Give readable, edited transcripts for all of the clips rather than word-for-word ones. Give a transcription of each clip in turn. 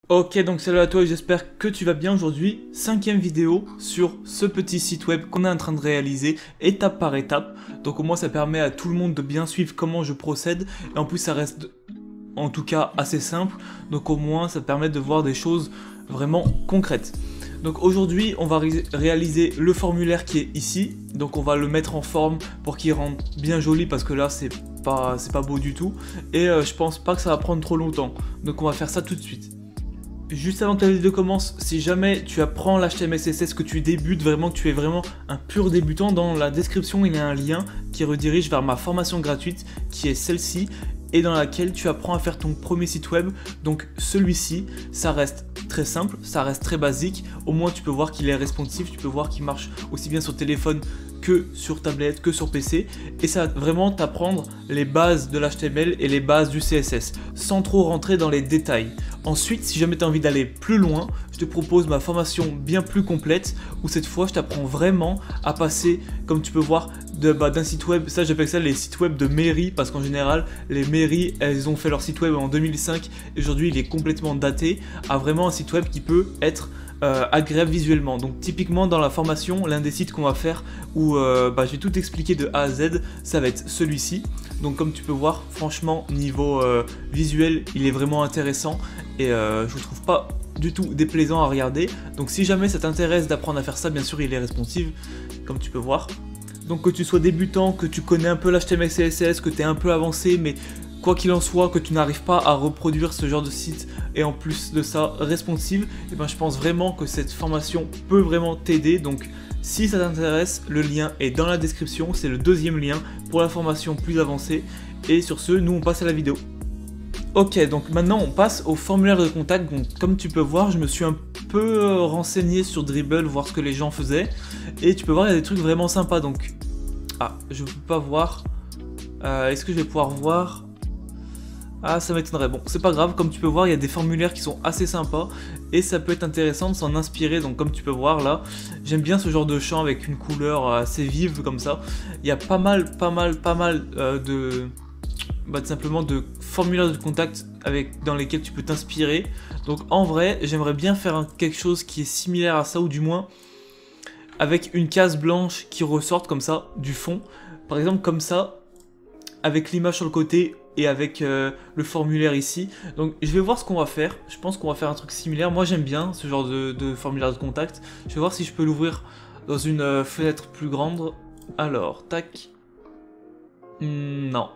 Ok, donc salut à toi et j'espère que tu vas bien aujourd'hui. 5e vidéo sur ce petit site web qu'on est en train de réaliser étape par étape. Donc au moins ça permet à tout le monde de bien suivre comment je procède. Et en plus ça reste en tout cas assez simple. Donc au moins ça te permet de voir des choses vraiment concrètes. Donc aujourd'hui on va réaliser le formulaire qui est ici. Donc on va le mettre en forme pour qu'il rende bien joli parce que là c'est pas beau du tout. Et je pense pas que ça va prendre trop longtemps. Donc on va faire ça tout de suite. Juste avant que la vidéo commence, si jamais tu apprends l'HTML CSS, que tu débutes vraiment, que tu es vraiment un pur débutant, dans la description il y a un lien qui redirige vers ma formation gratuite qui est celle-ci et dans laquelle tu apprends à faire ton premier site web. Donc celui-ci, ça reste très simple, ça reste très basique, au moins tu peux voir qu'il est responsive, tu peux voir qu'il marche aussi bien sur téléphone que sur tablette, que sur PC, et ça va vraiment t'apprendre les bases de l'HTML et les bases du CSS, sans trop rentrer dans les détails. Ensuite, si jamais tu as envie d'aller plus loin, je te propose ma formation bien plus complète, où cette fois je t'apprends vraiment à passer, comme tu peux voir, d'un site web, ça j'appelle ça les sites web de mairie, parce qu'en général, les mairies, elles ont fait leur site web en 2005, et aujourd'hui il est complètement daté, à vraiment un site web qui peut être agréable visuellement. Donc typiquement dans la formation, l'un des sites qu'on va faire où je vais tout expliquer de A à Z, ça va être celui-ci. Donc comme tu peux voir, franchement niveau visuel il est vraiment intéressant et je vous trouve pas du tout déplaisant à regarder. Donc si jamais ça t'intéresse d'apprendre à faire ça, bien sûr il est responsive comme tu peux voir. Donc que tu sois débutant, que tu connais un peu l'HTML CSS, que tu es un peu avancé, mais quoi qu'il en soit, que tu n'arrives pas à reproduire ce genre de site et en plus de ça responsive, et ben je pense vraiment que cette formation peut vraiment t'aider. Donc si ça t'intéresse, le lien est dans la description, c'est le deuxième lien pour la formation plus avancée. Et sur ce, nous on passe à la vidéo. Ok, donc maintenant on passe au formulaire de contact. Donc comme tu peux voir, je me suis un peu renseigné sur Dribbble, voir ce que les gens faisaient. Et tu peux voir, il y a des trucs vraiment sympas. Donc, je peux pas voir. Est-ce que je vais pouvoir voir? Ah, ça m'étonnerait. Bon, c'est pas grave, comme tu peux voir, il y a des formulaires qui sont assez sympas et ça peut être intéressant de s'en inspirer. Donc comme tu peux voir là, j'aime bien ce genre de champ avec une couleur assez vive comme ça. Il y a pas mal de simplement de formulaires de contact dans lesquels tu peux t'inspirer. Donc en vrai, j'aimerais bien faire quelque chose qui est similaire à ça, ou du moins avec une case blanche qui ressorte comme ça du fond. Par exemple comme ça, avec l'image sur le côté et avec le formulaire ici. Donc je vais voir ce qu'on va faire. Je pense qu'on va faire un truc similaire. Moi j'aime bien ce genre de formulaire de contact. Je vais voir si je peux l'ouvrir dans une fenêtre plus grande. Alors, tac. Non,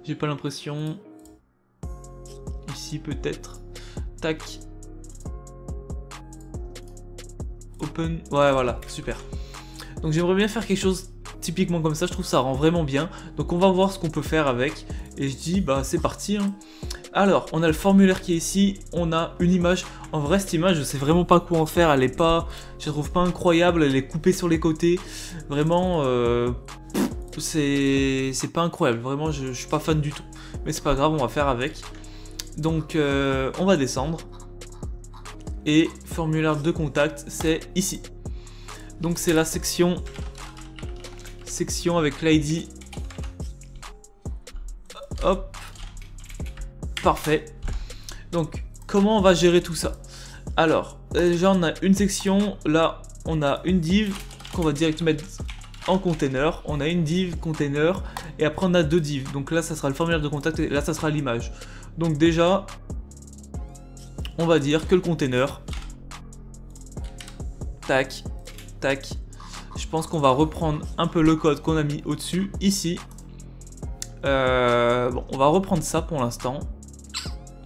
j'ai pas l'impression. Ici peut-être. Tac. Open. Ouais, voilà, super. Donc j'aimerais bien faire quelque chose typiquement comme ça, je trouve ça rend vraiment bien. Donc on va voir ce qu'on peut faire avec. Et je dis bah c'est parti hein. Alors on a le formulaire qui est ici, on a une image. En vrai cette image je sais vraiment pas quoi en faire, elle est pas, je la trouve pas incroyable, elle est coupée sur les côtés. Vraiment c'est pas incroyable, vraiment je suis pas fan du tout. Mais c'est pas grave, on va faire avec. Donc on va descendre. Et formulaire de contact c'est ici. Donc c'est la section avec l'ID. Hop, parfait. Donc comment on va gérer tout ça? Alors déjà on a une section, là on a une div qu'on va directement mettre en container, on a une div container et après on a deux divs. Donc là ça sera le formulaire de contact et là ça sera l'image. Donc déjà on va dire que le container, tac tac, je pense qu'on va reprendre un peu le code qu'on a mis au-dessus, ici. Bon, on va reprendre ça pour l'instant.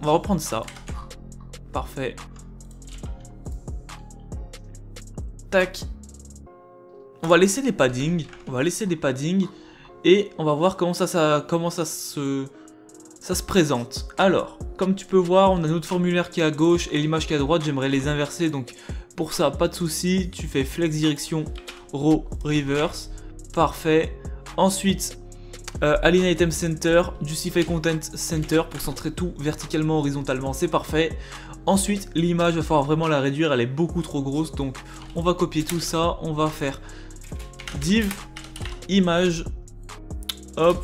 On va reprendre ça. Parfait. Tac. On va laisser des paddings. Et on va voir comment ça se présente. Alors, comme tu peux voir, on a notre formulaire qui est à gauche et l'image qui est à droite. J'aimerais les inverser, donc pour ça, pas de souci. Tu fais flex direction row reverse, parfait. Ensuite align item center, justify content center pour centrer tout verticalement, horizontalement, c'est parfait. Ensuite l'image va falloir vraiment la réduire, elle est beaucoup trop grosse, donc on va copier tout ça, on va faire div image, hop,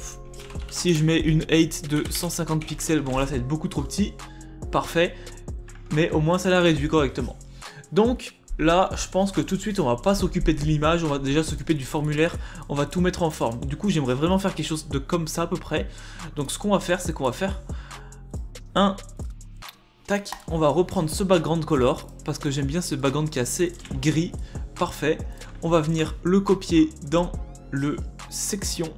si je mets une height de 150 pixels, bon là ça va être beaucoup trop petit, parfait. mais au moins ça l'a réduit correctement. Donc là, je pense que tout de suite, on va pas s'occuper de l'image, on va déjà s'occuper du formulaire, on va tout mettre en forme. Du coup, j'aimerais vraiment faire quelque chose de comme ça à peu près. Donc ce qu'on va faire, c'est qu'on va faire un... Tac, on va reprendre ce background color, parce que j'aime bien ce background qui est assez gris. Parfait. On va venir le copier dans le section,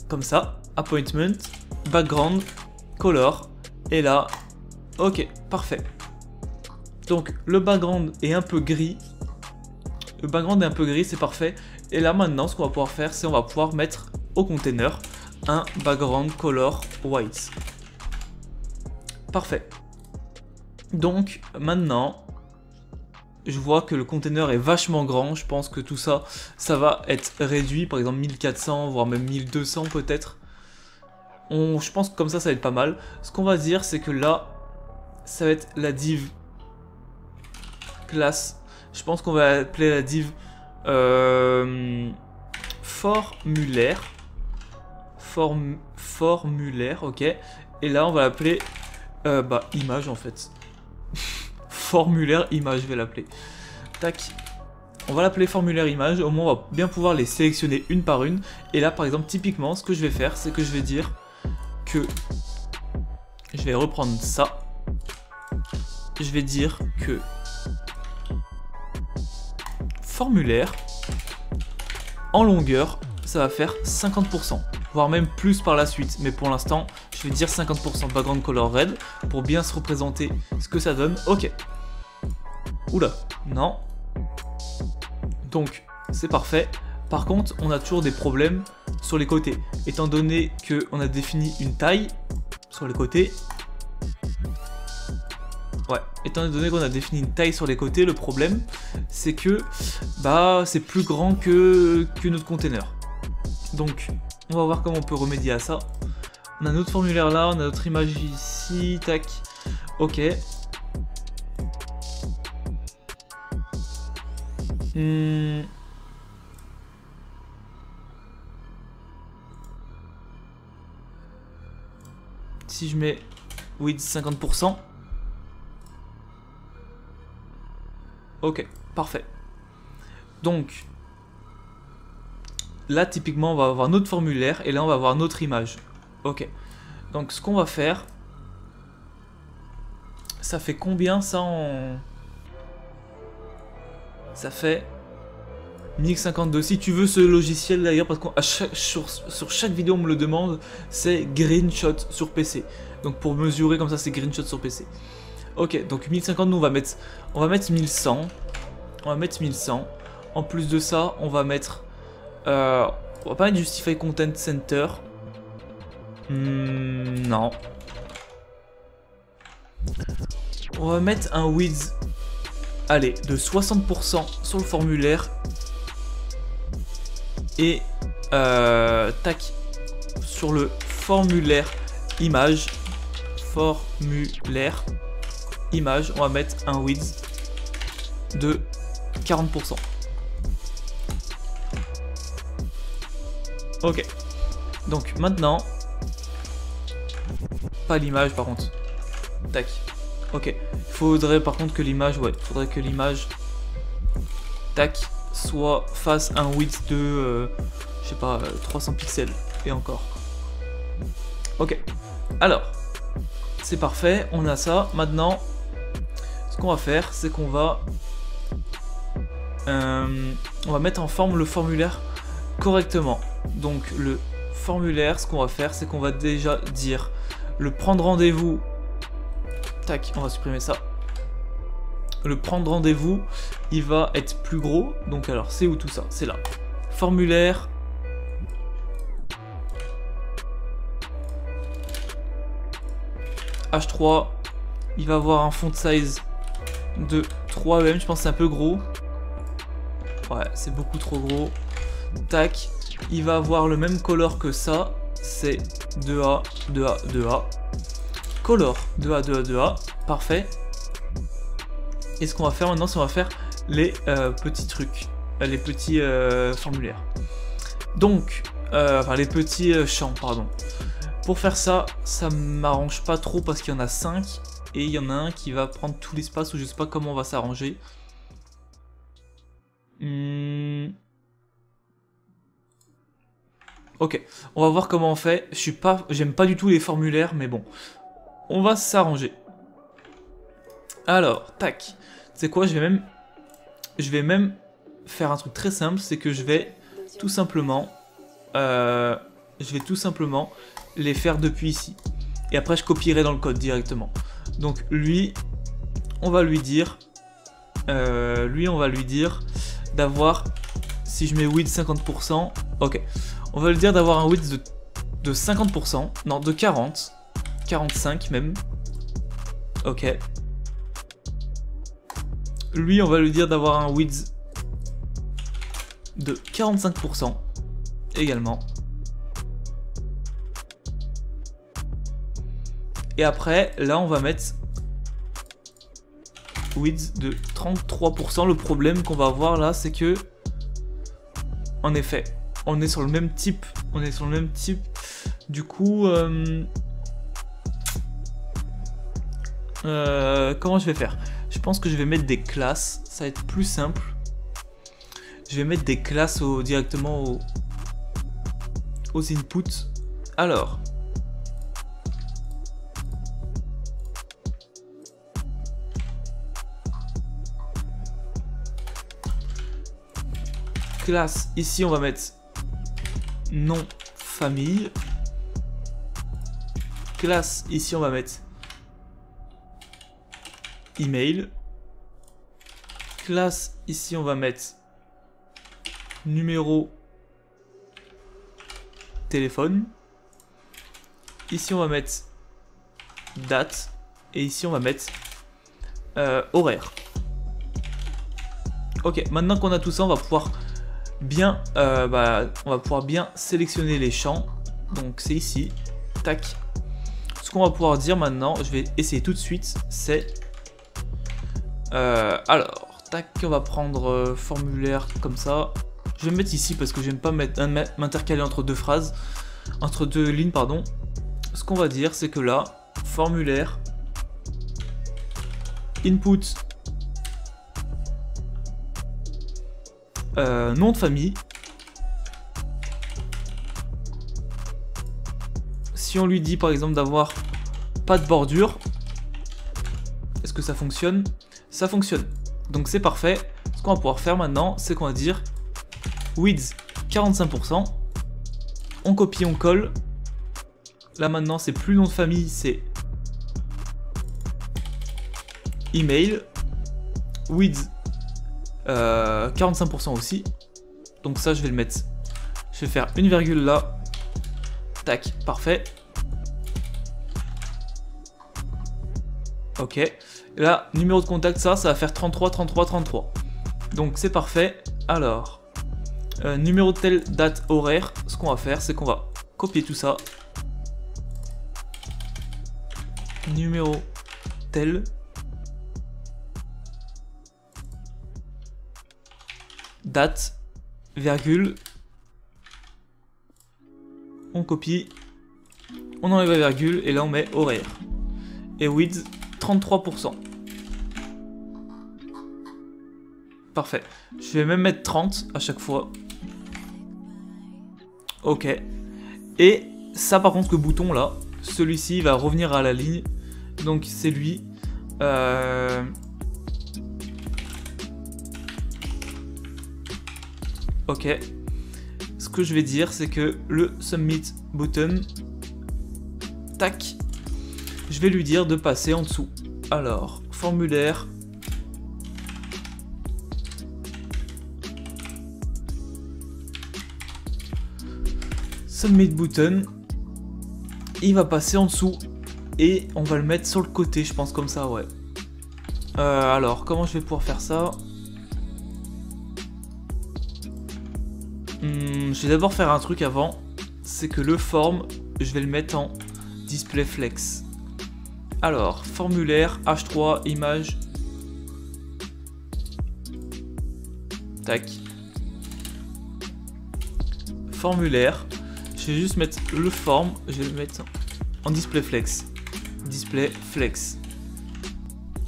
comme ça, appointment, background, color, et là, ok, parfait. Donc le background est un peu gris, c'est parfait. Et là maintenant, ce qu'on va pouvoir faire, c'est on va pouvoir mettre au container un background color white. Parfait. Donc maintenant, je vois que le container est vachement grand. Je pense que tout ça, ça va être réduit. Par exemple 1400, voire même 1200 peut-être. Je pense que comme ça va être pas mal. Ce qu'on va dire, c'est que là, ça va être la div classe. Je pense qu'on va appeler la div formulaire. Formulaire, ok. Et là, on va l'appeler image en fait. Formulaire image, je vais l'appeler. Tac. On va l'appeler formulaire image. Au moins, on va bien pouvoir les sélectionner une par une. Et là, par exemple, typiquement, ce que je vais faire, c'est que je vais dire que je vais reprendre ça. Je vais dire que formulaire en longueur, ça va faire 50%, voire même plus par la suite. Mais pour l'instant, je vais dire 50% background color red pour bien se représenter ce que ça donne. Ok. Oula, non. Donc, c'est parfait. Par contre, on a toujours des problèmes sur les côtés. Étant donné qu'on a défini une taille sur les côtés. Ouais, étant donné qu'on a défini une taille sur les côtés, le problème, c'est que c'est plus grand que notre container. Donc, on va voir comment on peut remédier à ça. On a notre formulaire là, on a notre image ici, tac. Ok. Si je mets width 50%. Ok, parfait. Donc, là typiquement on va avoir notre formulaire et là on va avoir notre image. Ok. Donc ce qu'on va faire, ça fait combien ça en... Ça fait 1052. Si tu veux ce logiciel d'ailleurs, parce que sur chaque vidéo on me le demande, c'est Greenshot sur PC. Donc pour mesurer comme ça, c'est Greenshot sur PC. Ok, donc 1050, nous on va mettre 1100. On va mettre 1100. En plus de ça, on va mettre... on va pas mettre Justify Content Center. Non. On va mettre un width, allez, de 60% sur le formulaire. Et tac, sur le formulaire image. Formulaire image, on va mettre un width de 40%. Ok. Donc maintenant, pas l'image par contre. Tac. Ok. Il faudrait par contre que l'image, faudrait que l'image, tac, soit fasse un width de, je sais pas, 300 pixels et encore. Ok. Alors, c'est parfait. On a ça. Maintenant, ce qu'on va faire, c'est qu'on va mettre en forme le formulaire correctement. Donc le formulaire, ce qu'on va faire, c'est qu'on va déjà dire le prendre rendez-vous. Tac, on va supprimer ça. Le prendre rendez-vous, il va être plus gros. Donc alors, c'est où tout ça? C'est là. Formulaire. H3. Il va avoir un font size de 3 EM. Je pense que c'est un peu gros. Ouais, c'est beaucoup trop gros. Tac. Il va avoir le même color que ça. C'est 2A, 2A, 2A. Color 2A, 2A, 2A. Parfait. Et ce qu'on va faire maintenant, c'est qu'on va faire les petits trucs. Les petits formulaires. Donc, enfin les petits champs, pardon. Pour faire ça, ça m'arrange pas trop parce qu'il y en a 5 et il y en a un qui va prendre tout l'espace ou je sais pas comment on va s'arranger. Ok, on va voir comment on fait. J'aime pas du tout les formulaires, mais bon, on va s'arranger. Alors, tac. C'est quoi, je vais même faire un truc très simple, c'est que je vais tout simplement les faire depuis ici. Et après, je copierai dans le code directement. Donc lui, on va lui dire d'avoir, si je mets width 50%, ok. On va lui dire d'avoir un width de 50%, non, de 40, 45 même. Ok. Lui, on va lui dire d'avoir un width de 45% également. Et après, là, on va mettre width de 33%. Le problème qu'on va avoir là, c'est que, en effet, on est sur le même type. Du coup, comment je vais faire? Je pense que je vais mettre des classes. Ça va être plus simple. Je vais mettre des classes directement aux inputs. Alors. Classe, ici on va mettre nom, famille. Classe, ici on va mettre email. Classe, ici on va mettre numéro téléphone. Ici on va mettre date. Et ici on va mettre horaire. Ok, maintenant qu'on a tout ça, on va pouvoir bien sélectionner les champs. Donc c'est ici. Tac. Ce qu'on va pouvoir dire maintenant, je vais essayer tout de suite, c'est alors, tac, on va prendre formulaire comme ça. Je vais me mettre ici parce que j'aime pas m'intercaler entre deux phrases, entre deux lignes, pardon. Ce qu'on va dire, c'est que là, formulaire, input, nom de famille. Si on lui dit par exemple d'avoir pas de bordure, est-ce que ça fonctionne? Ça fonctionne. Donc c'est parfait. Ce qu'on va pouvoir faire maintenant, c'est qu'on va dire width 45%. On copie, on colle. Là maintenant, c'est plus nom de famille, c'est email. Width 45% aussi. Donc ça, je vais le mettre. Je vais faire une virgule là. Tac, parfait. Ok. Et là, numéro de contact, ça va faire 33, 33, 33. Donc c'est parfait. Alors, numéro de tel, date, horaire. Ce qu'on va faire, c'est qu'on va copier tout ça. Numéro tel. Date, virgule. On copie. On enlève la virgule et là on met horaire. Et width 33%. Parfait. Je vais même mettre 30 à chaque fois. Ok. Et ça par contre, le bouton là, celui-ci va revenir à la ligne. Donc c'est lui. Ok. Ce que je vais dire, c'est que le submit button, tac, je vais lui dire de passer en dessous. Alors, formulaire. Submit button. Il va passer en dessous. Et on va le mettre sur le côté, je pense, comme ça, ouais. Alors, comment je vais pouvoir faire ça? Je vais d'abord faire un truc avant. C'est que le form, je vais le mettre en display flex. Alors, formulaire, H3, image. Tac. Formulaire. Je vais juste mettre le form. Je vais le mettre en display flex. Display flex.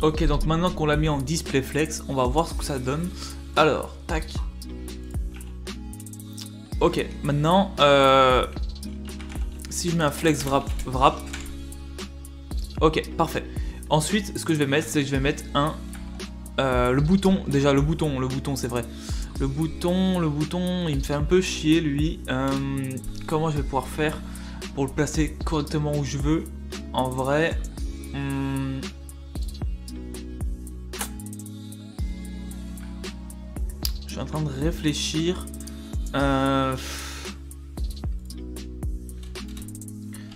Ok, donc maintenant qu'on l'a mis en display flex, on va voir ce que ça donne. Alors, tac. Ok, maintenant, si je mets un flex wrap. Ok, parfait. Ensuite, ce que je vais mettre, c'est que je vais mettre un... le bouton, déjà le bouton c'est vrai. Le bouton, il me fait un peu chier lui. Comment je vais pouvoir faire pour le placer correctement où je veux? En vrai... je suis en train de réfléchir.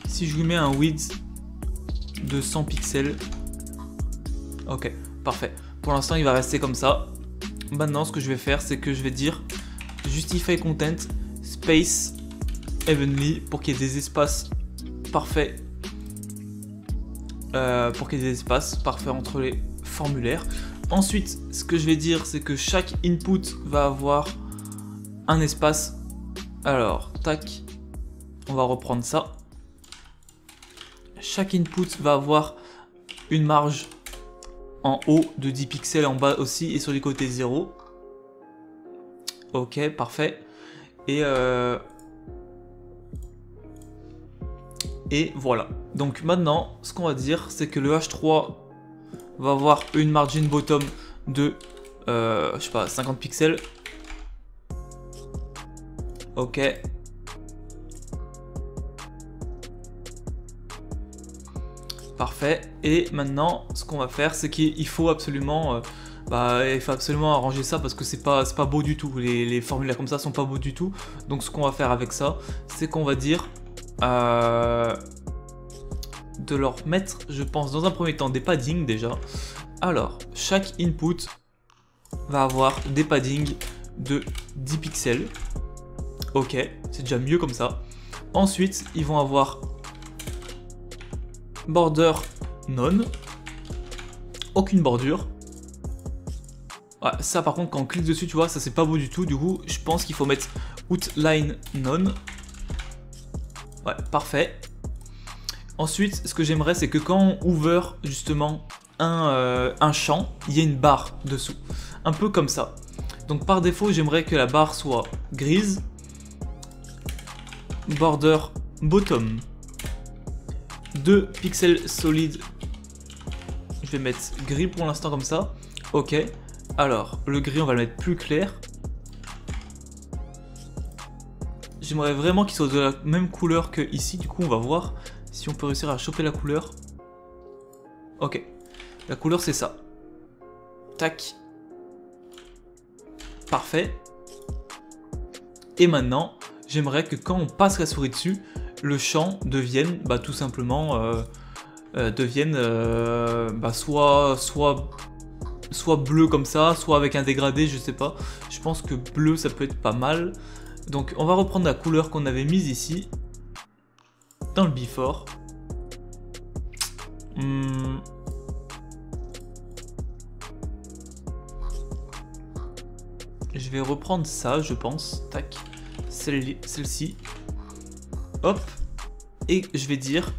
Si je lui mets un width de 100 pixels. Ok, parfait. Pour l'instant, il va rester comme ça. Maintenant, ce que je vais faire, c'est que je vais dire justify content space evenly pour qu'il y ait des espaces parfaits. Entre les formulaires. Ensuite, ce que je vais dire, c'est que chaque input va avoir un espace. Alors, tac, on va reprendre ça. Chaque input va avoir une marge en haut de 10 pixels, en bas aussi, et sur les côtés 0. Ok, parfait. Et voilà. Donc maintenant, ce qu'on va dire, c'est que le H3 va avoir une margin bottom de, je sais pas, 50 pixels. Ok. Parfait. Et maintenant, ce qu'on va faire, c'est qu'il faut absolument, arranger ça parce que c'est pas beau du tout. Les formulaires comme ça sont pas beaux du tout. Donc, ce qu'on va faire avec ça, c'est qu'on va dire de leur mettre, je pense, dans un premier temps, des paddings déjà. Alors, chaque input va avoir des paddings de 10 pixels. Ok, c'est déjà mieux comme ça. Ensuite, ils vont avoir border none, aucune bordure. Ouais, ça par contre quand on clique dessus tu vois ça c'est pas beau du tout, du coup je pense qu'il faut mettre outline none. Ouais, parfait. Ensuite ce que j'aimerais c'est que quand on ouvre justement un champ, il y ait une barre dessous, un peu comme ça. Donc par défaut j'aimerais que la barre soit grise, border bottom 2 pixels solides. Je vais mettre gris pour l'instant comme ça. Ok. Alors, le gris, on va le mettre plus clair. J'aimerais vraiment qu'il soit de la même couleur que ici. Du coup, on va voir si on peut réussir à choper la couleur. Ok. La couleur, c'est ça. Tac. Parfait. Et maintenant, j'aimerais que quand on passe la souris dessus, le champ devienne tout simplement soit bleu comme ça, soit avec un dégradé, je sais pas. Je pense que bleu ça peut être pas mal. Donc on va reprendre la couleur qu'on avait mise ici dans le before. Je vais reprendre ça, je pense. Tac, celle-ci. Hop, et je vais dire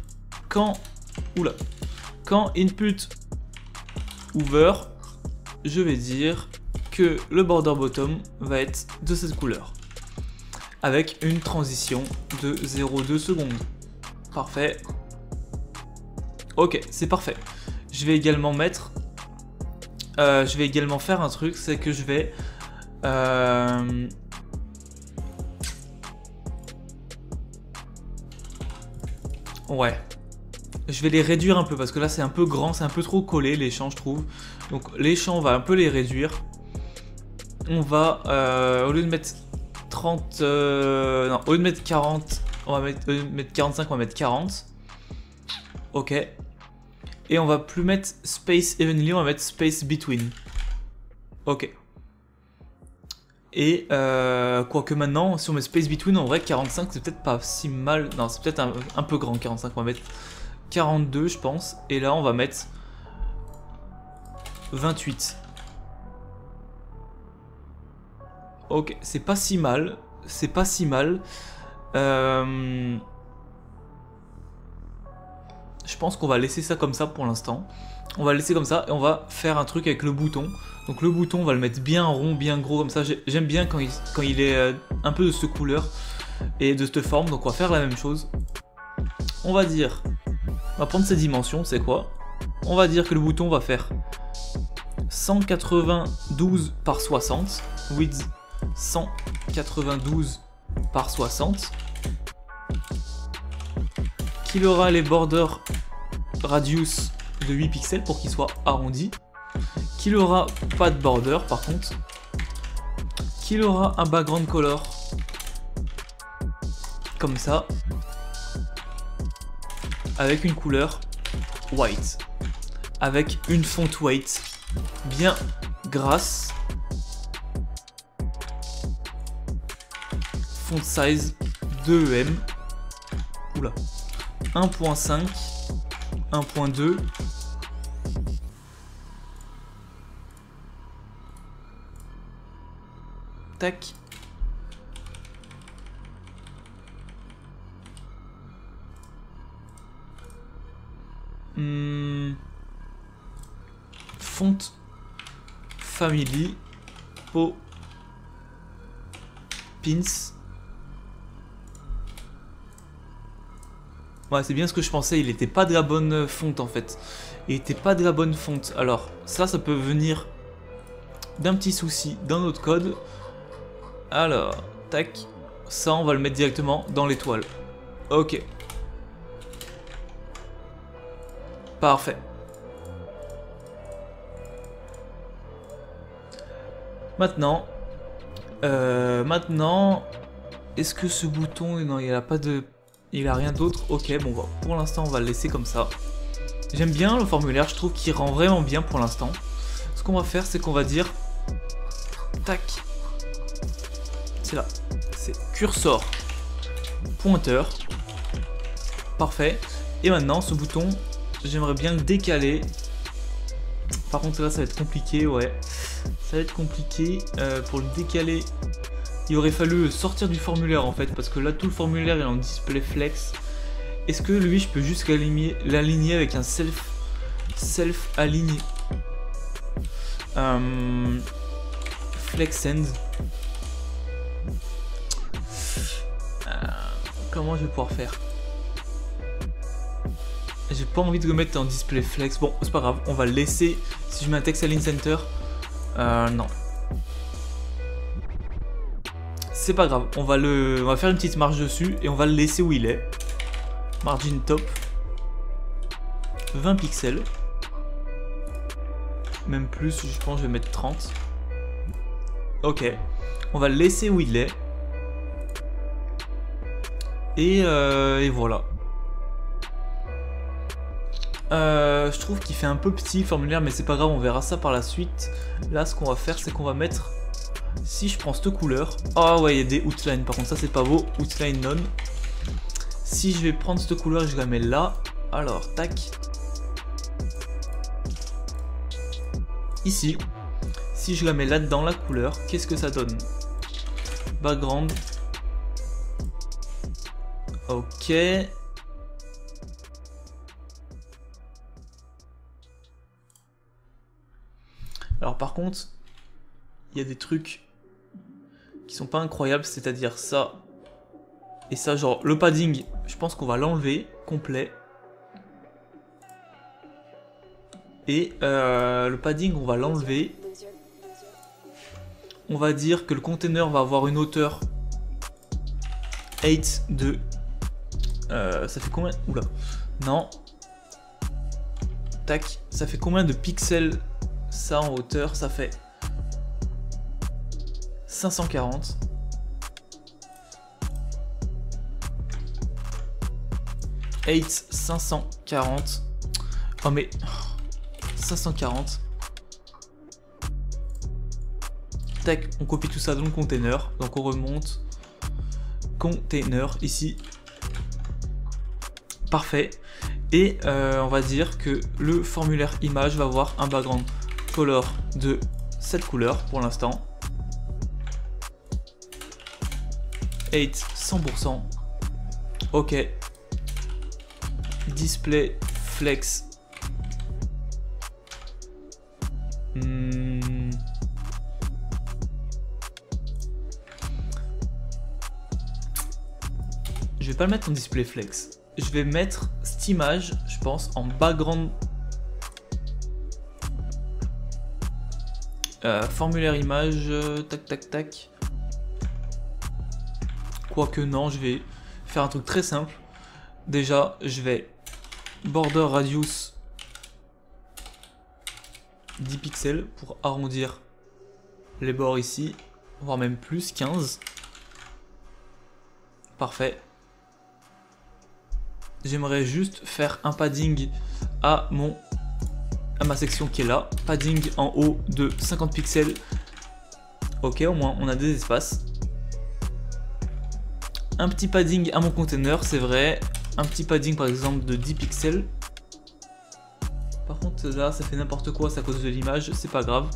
quand input over, je vais dire que le border bottom va être de cette couleur avec une transition de 0,2 secondes. Parfait. Ok, c'est parfait. Je vais également mettre faire un truc, c'est que je vais ouais, je vais les réduire un peu parce que là c'est un peu grand, c'est un peu trop collé les champs je trouve. Donc les champs on va un peu les réduire. On va, au lieu de mettre 30, non, au lieu de mettre 40, on va mettre 45, on va mettre 40. Ok. Et on va plus mettre space evenly, on va mettre space between. Ok. Et quoique maintenant, si on met space between, en vrai 45 c'est peut-être pas si mal. Non, c'est peut-être un peu grand 45, on va mettre 42 je pense. Et là on va mettre 28. Ok, c'est pas si mal. C'est pas si mal. Je pense qu'on va laisser ça comme ça pour l'instant. On va le laisser comme ça et on va faire un truc avec le bouton. Donc le bouton, on va le mettre bien rond, bien gros comme ça. J'aime bien quand il est un peu de cette couleur et de cette forme. Donc on va faire la même chose. On va dire, on va prendre ces dimensions, c'est quoi? On va dire que le bouton va faire 192 par 60. Width 192 par 60. Qu'il aura les borders radius de 8 pixels pour qu'il soit arrondi. Qu'il aura pas de border par contre. Qu'il aura un background color comme ça, avec une couleur white, avec une font weight bien grasse, font size 2 EM, oula, 1.5, 1.2, tac. Font family po pins. Ouais, c'est bien ce que je pensais, il était pas de la bonne fonte en fait. Il était pas de la bonne fonte. Alors, ça peut venir d'un petit souci dans notre code. Alors, tac. Ça, on va le mettre directement dans l'étoile. Ok. Parfait. Maintenant, est-ce que ce bouton, non, il a pas de, il a rien d'autre. Ok, bon, bah, pour l'instant, on va le laisser comme ça. J'aime bien le formulaire, je trouve qu'il rend vraiment bien pour l'instant. Ce qu'on va faire, c'est qu'on va dire, tac, c'est là, c'est cursor, pointeur, parfait. Et maintenant, ce bouton, j'aimerais bien le décaler. Par contre, là, ça va être compliqué, ouais. Ça va être compliqué. Pour le décaler, il aurait fallu sortir du formulaire, en fait. Parce que là, tout le formulaire est en display flex. Est-ce que lui, je peux juste l'aligner avec un self-aligné flex end. Comment je vais pouvoir faire? J'ai pas envie de le mettre en display flex. Bon, c'est pas grave, on va le laisser. Si je mets un text align center, non. C'est pas grave, on va faire une petite marge dessus et on va le laisser où il est. Margin top. 20 pixels. Même plus, je pense que je vais mettre 30. Ok. On va le laisser où il est. Et voilà. Je trouve qu'il fait un peu petit le formulaire, mais c'est pas grave, on verra ça par la suite. Là, ce qu'on va faire, c'est qu'on va mettre, si je prends cette couleur, ah ouais, il y a des outlines, par contre ça c'est pas beau, outline none. Si je vais prendre cette couleur et je la mets là, alors tac, ici, si je la mets là dedans la couleur, qu'est-ce que ça donne? Background, ok. Alors par contre, il y a des trucs qui sont pas incroyables, c'est-à-dire ça et ça, genre le padding, je pense qu'on va l'enlever complet. Et le padding, on va l'enlever. On va dire que le container va avoir une hauteur 8 de... ça fait combien? Oula, non. Tac, ça fait combien de pixels? Ça en hauteur, ça fait 540. Eight 540. Oh mais 540. Tac, on copie tout ça dans le container. Donc on remonte. Container ici. Parfait. Et on va dire que le formulaire image va avoir un background color de cette couleur pour l'instant. 8 100%. Ok. Display flex. Je vais pas le mettre en display flex. Je vais mettre cette image, je pense, en background. Formulaire image, tac tac tac. Quoique non, je vais faire un truc très simple. Déjà, je vais border radius 10 pixels pour arrondir les bords ici, voire même plus, 15. Parfait. J'aimerais juste faire un padding à ma section qui est là. Padding en haut de 50 pixels. Ok, au moins on a des espaces. Un petit padding à mon container, c'est vrai. Un petit padding par exemple de 10 pixels. Par contre là ça fait n'importe quoi, c'est à cause de l'image, c'est pas grave.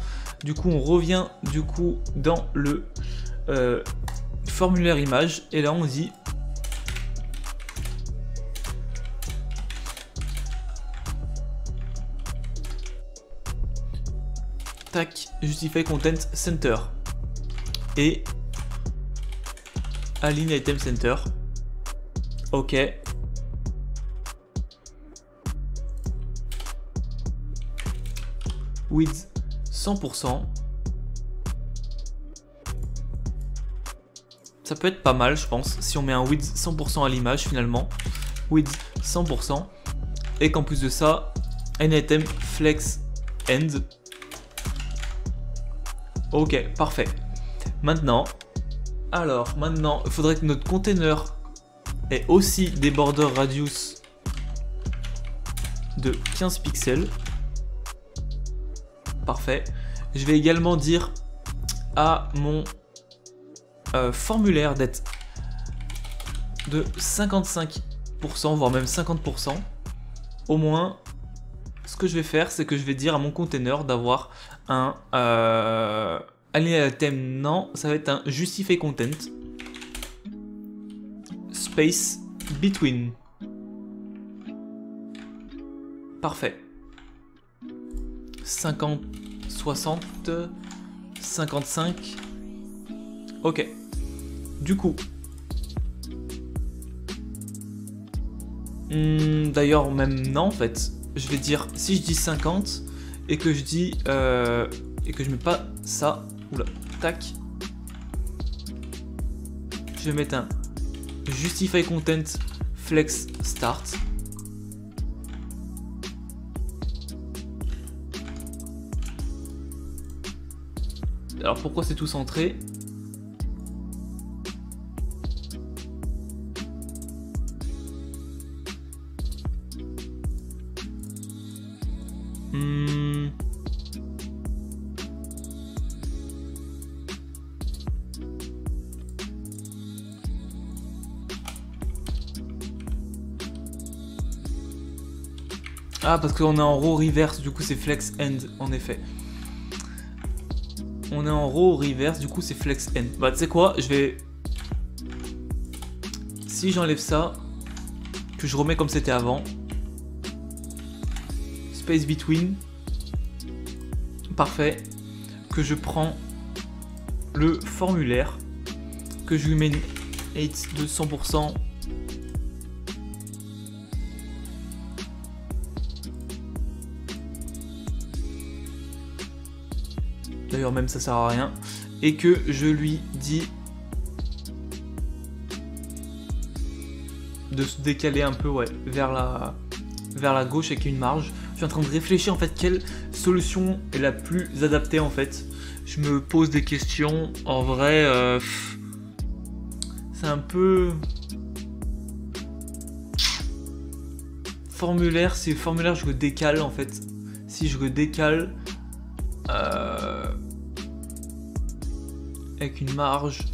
Du coup on revient du coup dans le formulaire image et là on dit tac, justify content center et align item center. Ok. Width 100%. Ça peut être pas mal, je pense, si on met un width 100% à l'image finalement. Width 100%. Et qu'en plus de ça, un item flex end. Ok, parfait. Maintenant, il faudrait que notre container ait aussi des border radius de 15 pixels. Parfait. Je vais également dire à mon formulaire d'être de 55%, voire même 50%. Au moins, ce que je vais faire, c'est que je vais dire à mon container d'avoir un align item, non, ça va être un justify content space between. Parfait. 50, 60, 55. Ok. Du coup. D'ailleurs, même non, en fait. Je vais dire, si je dis 50 et que je dis et que je mets pas ça, oula, tac. Je vais mettre un justify content flex start. Alors pourquoi c'est tout centré? Ah, parce qu'on est en row reverse, du coup c'est flex end, en effet. On est en row reverse, du coup c'est flex end. Bah tu sais quoi, je vais... Si j'enlève ça, que je remets comme c'était avant. Space between. Parfait. Que je prends le formulaire. Que je lui mets une 8 de 100%. D'ailleurs même ça sert à rien. Et que je lui dis de se décaler un peu, ouais, vers la gauche avec une marge. Je suis en train de réfléchir en fait quelle solution est la plus adaptée en fait. Je me pose des questions. En vrai, c'est un peu... Formulaire, si le formulaire je le décale en fait. Si je le décale... avec une marge...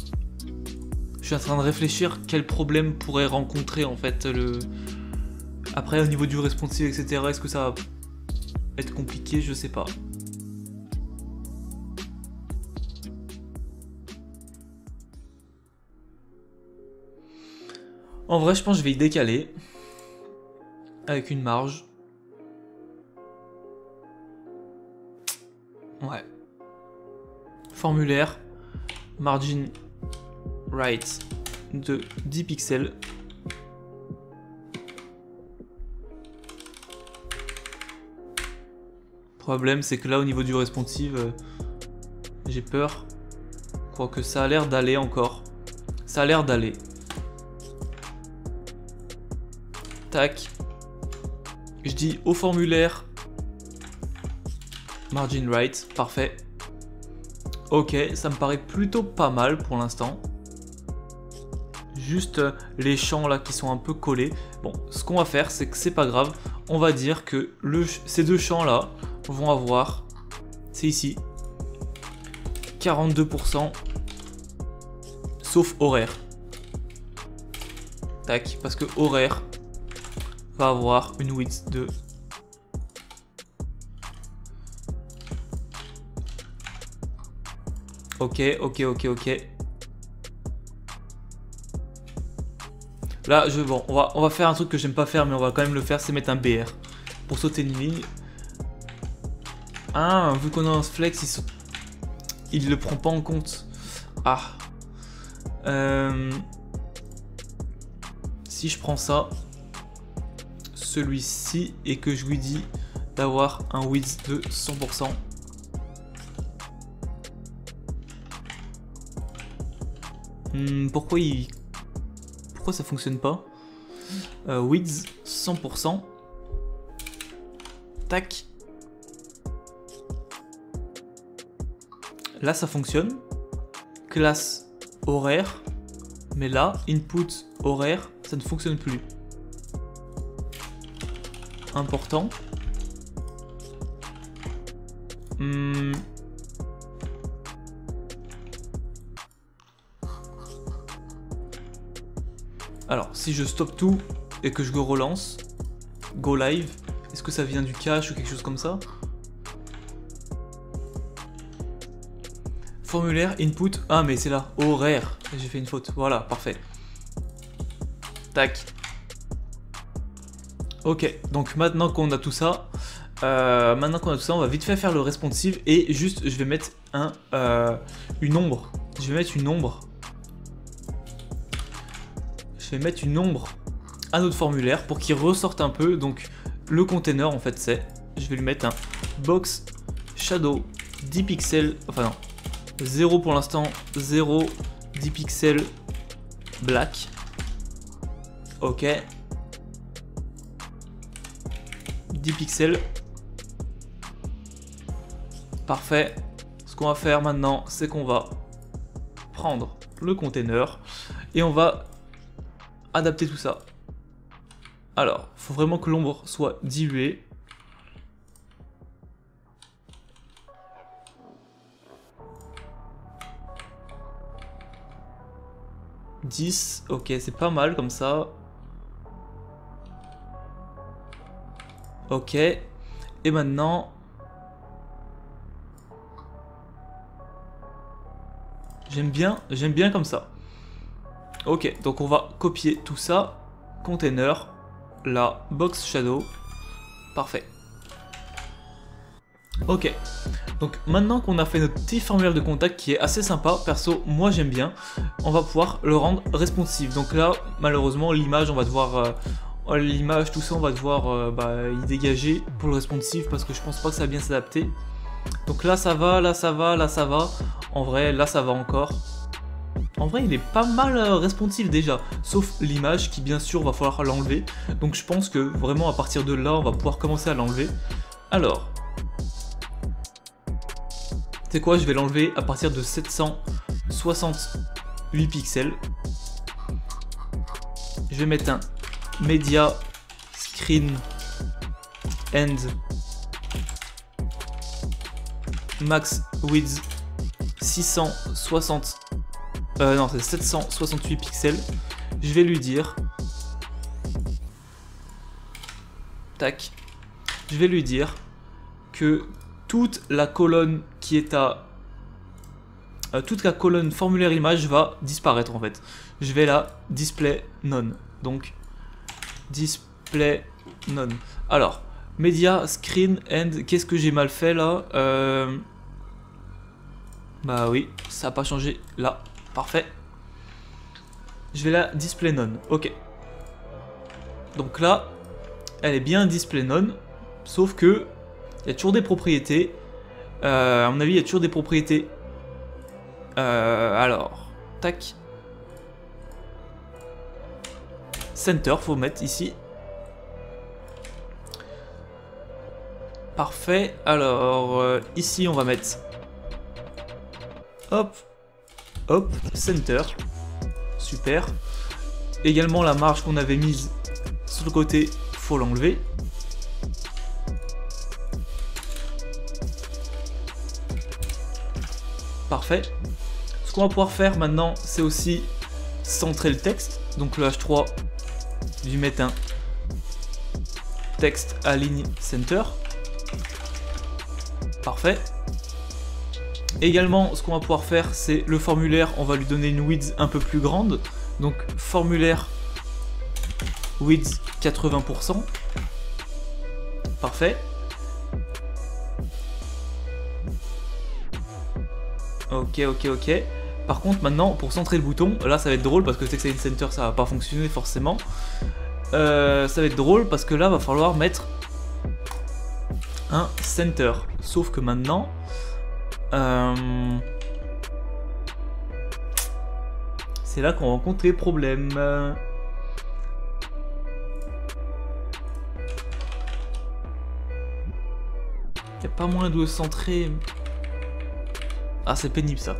Je suis en train de réfléchir quel problème pourrait rencontrer en fait le... Après au niveau du responsive etc, est-ce que ça va être compliqué? Je sais pas. En vrai je pense que je vais y décaler avec une marge Ouais. Formulaire. Margin right de 10 pixels. Problème, c'est que là, au niveau du responsive, j'ai peur. Quoique ça a l'air d'aller encore. Ça a l'air d'aller. Tac. Je dis au formulaire. Margin right. Parfait. Ok, ça me paraît plutôt pas mal pour l'instant. Juste les champs là qui sont un peu collés. Bon, ce qu'on va faire, c'est que c'est pas grave. On va dire que ces deux champs là vont avoir, c'est ici, 42%, sauf horaire. Tac, parce que horaire va avoir une width de... Ok. Là, bon, on va faire un truc que j'aime pas faire, mais on va quand même le faire, c'est mettre un BR pour sauter une ligne. Ah, vu qu'on a un flex, il le prend pas en compte. Ah. Si je prends ça, celui-ci, et que je lui dis d'avoir un width de 100%. Pourquoi ça fonctionne pas? Width 100%. Tac. Là ça fonctionne. Classe horaire. Mais là, input horaire, ça ne fonctionne plus. Important. Alors, si je stoppe tout et que je le relance, go live, est-ce que ça vient du cache ou quelque chose comme ça? Formulaire, input, ah mais c'est là, horaire, j'ai fait une faute, voilà, parfait. Tac. Ok, donc maintenant qu'on a tout ça, on va vite fait faire le responsive et juste, je vais mettre une ombre. Je vais mettre une ombre. Je vais mettre une ombre à notre formulaire pour qu'il ressorte un peu. Donc le container en fait c'est, je vais lui mettre un box shadow 10 pixels, enfin non, 0 pour l'instant, 0, 10 pixels black. Ok. 10 pixels. Parfait. Ce qu'on va faire maintenant, c'est qu'on va prendre le container et on va adapter tout ça. Alors, il faut vraiment que l'ombre soit diluée. « 10 », ok, c'est pas mal comme ça. Ok, et maintenant... J'aime bien comme ça. Ok, donc on va copier tout ça. Container, la box shadow. Parfait. Ok, donc maintenant qu'on a fait notre petit formulaire de contact qui est assez sympa, perso, moi j'aime bien, on va pouvoir le rendre responsive. Donc là, malheureusement, l'image, on va devoir... l'image, tout ça, on va devoir y dégager pour le responsive parce que je pense pas que ça va bien s'adapter. Donc là ça va, là ça va, là ça va. En vrai, là ça va encore. En vrai, il est pas mal responsive déjà, sauf l'image qui bien sûr va falloir l'enlever. Donc je pense que vraiment à partir de là, on va pouvoir commencer à l'enlever. Alors, c'est quoi, je vais l'enlever à partir de 768 pixels. Je vais mettre un Media Screen End Max Width 660. Non, c'est 768 pixels. Je vais lui dire. Tac. Je vais lui dire que toute la colonne qui est à... toute la colonne formulaire image va disparaître en fait. Je vais la display none. Donc, display none. Alors, media screen end, qu'est-ce que j'ai mal fait là? Bah oui, ça n'a pas changé là. Parfait. Je vais la display none. Ok. Donc là, elle est bien display none. Sauf que il y a toujours des propriétés. À mon avis, il y a toujours des propriétés. Alors, tac. Center, faut mettre ici. Parfait. Alors, ici, on va mettre. Hop. Hop. Center. Super. Également, la marge qu'on avait mise sur le côté, faut l'enlever. Parfait. Ce qu'on va pouvoir faire maintenant, c'est aussi centrer le texte. Donc le H3, je vais mettre un texte align center. Parfait. Également, ce qu'on va pouvoir faire, c'est le formulaire, on va lui donner une width un peu plus grande. Donc formulaire width 80%. Parfait. Ok. Par contre, maintenant, pour centrer le bouton, là ça va être drôle parce que Text Align Center ça va pas fonctionner forcément. Ça va être drôle parce que là va falloir mettre un center. Sauf que maintenant, c'est là qu'on rencontre les problèmes. Il n'y a pas moyen de centrer. Ah, c'est pénible ça.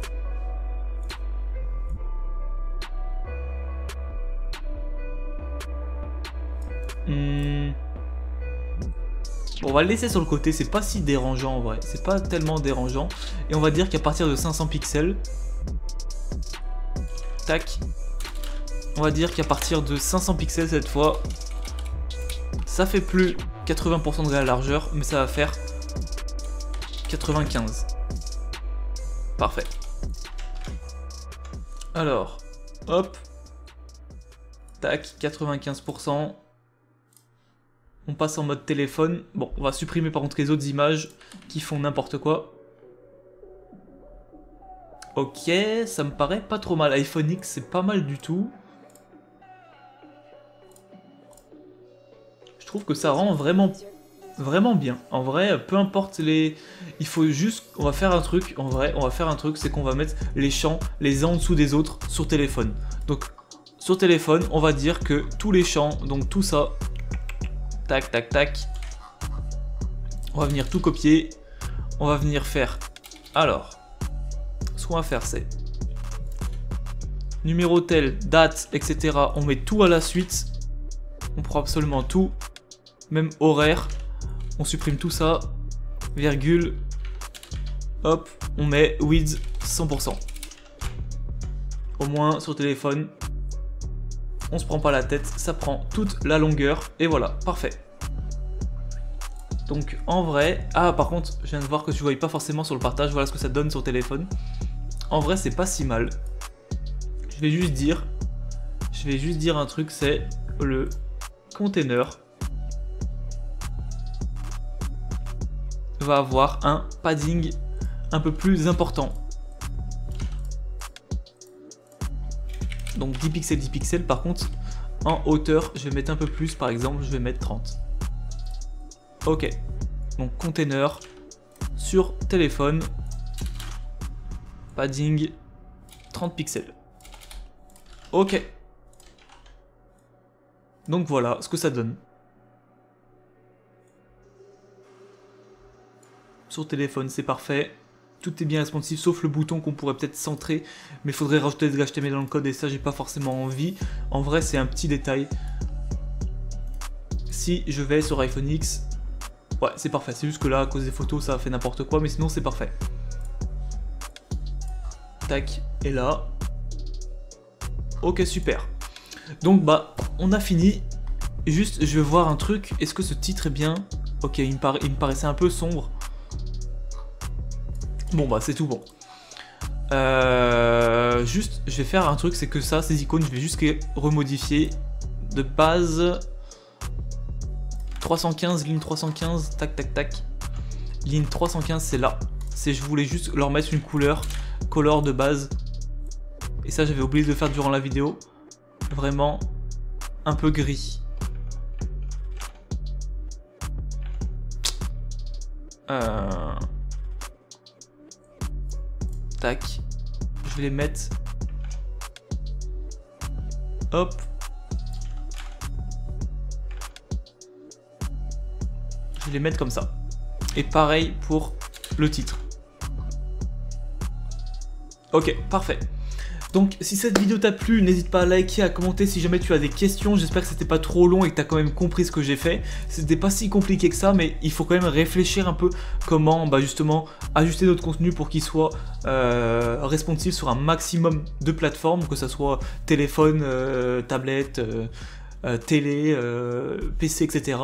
Bon, on va le laisser sur le côté, c'est pas si dérangeant en vrai, c'est pas tellement dérangeant. Et on va dire qu'à partir de 500 pixels, tac, on va dire qu'à partir de 500 pixels cette fois, ça fait plus 80% de la largeur, mais ça va faire 95. Parfait. Alors, hop, tac, 95%. On passe en mode téléphone. Bon, on va supprimer par contre les autres images qui font n'importe quoi. Ok, ça me paraît pas trop mal. iPhone X, c'est pas mal du tout. Je trouve que ça rend vraiment bien. En vrai, peu importe les... Il faut juste... On va faire un truc, en vrai, on va faire un truc, c'est qu'on va mettre les champs les uns en dessous des autres sur téléphone. Donc, sur téléphone, on va dire que tous les champs, donc tout ça... Tac, tac, tac. On va venir tout copier. On va venir faire... Alors, ce qu'on va faire, c'est... Numéro tel, date, etc. On met tout à la suite. On prend absolument tout. Même horaire. On supprime tout ça. Virgule. Hop, on met width 100%. Au moins, sur téléphone... On se prend pas la tête, ça prend toute la longueur, et voilà, parfait. Donc en vrai, ah par contre, je viens de voir que tu voyais pas forcément sur le partage, voilà ce que ça donne sur téléphone. En vrai, c'est pas si mal. Je vais juste dire un truc, c'est le container va avoir un padding un peu plus important. Donc 10 pixels, par contre, en hauteur, je vais mettre un peu plus, par exemple, je vais mettre 30. Ok, donc container sur téléphone, padding 30 pixels. Ok. Donc voilà ce que ça donne. Sur téléphone, c'est parfait. Tout est bien responsive, sauf le bouton qu'on pourrait peut-être centrer, mais il faudrait rajouter des HTML dans le code, et ça, j'ai pas forcément envie. En vrai, c'est un petit détail. Si je vais sur iPhone X, ouais, c'est parfait. C'est juste que là, à cause des photos, ça a fait n'importe quoi, mais sinon, c'est parfait. Tac, et là. Ok, super. Donc, bah, on a fini. Juste, je vais voir un truc. Est-ce que ce titre est bien? Ok, il me paraissait un peu sombre. Bon bah c'est tout bon. Juste, je vais faire un truc, c'est que ça, ces icônes, je vais juste les remodifier. De base, 315, ligne 315, tac tac tac. Ligne 315, c'est là. Je voulais juste leur mettre une couleur color de base. Et ça j'avais oublié de le faire durant la vidéo. Vraiment un peu gris. Tac. Je vais les mettre. Hop. Je vais les mettre comme ça. Et pareil pour le titre. Ok, parfait. Donc si cette vidéo t'a plu, n'hésite pas à liker, à commenter si jamais tu as des questions. J'espère que c'était pas trop long et que tu as quand même compris ce que j'ai fait. C'était pas si compliqué que ça, mais il faut quand même réfléchir un peu comment justement ajuster notre contenu pour qu'il soit responsive sur un maximum de plateformes, que ce soit téléphone, tablette, télé, PC, etc.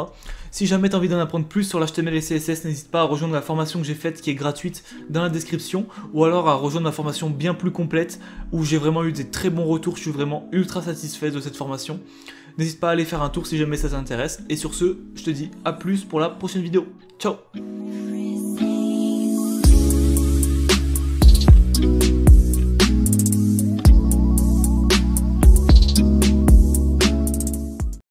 Si jamais tu as envie d'en apprendre plus sur l'HTML et CSS, n'hésite pas à rejoindre la formation que j'ai faite qui est gratuite dans la description, ou alors à rejoindre ma formation bien plus complète où j'ai vraiment eu des très bons retours, je suis vraiment ultra satisfait de cette formation. N'hésite pas à aller faire un tour si jamais ça t'intéresse, et sur ce, je te dis à plus pour la prochaine vidéo. Ciao!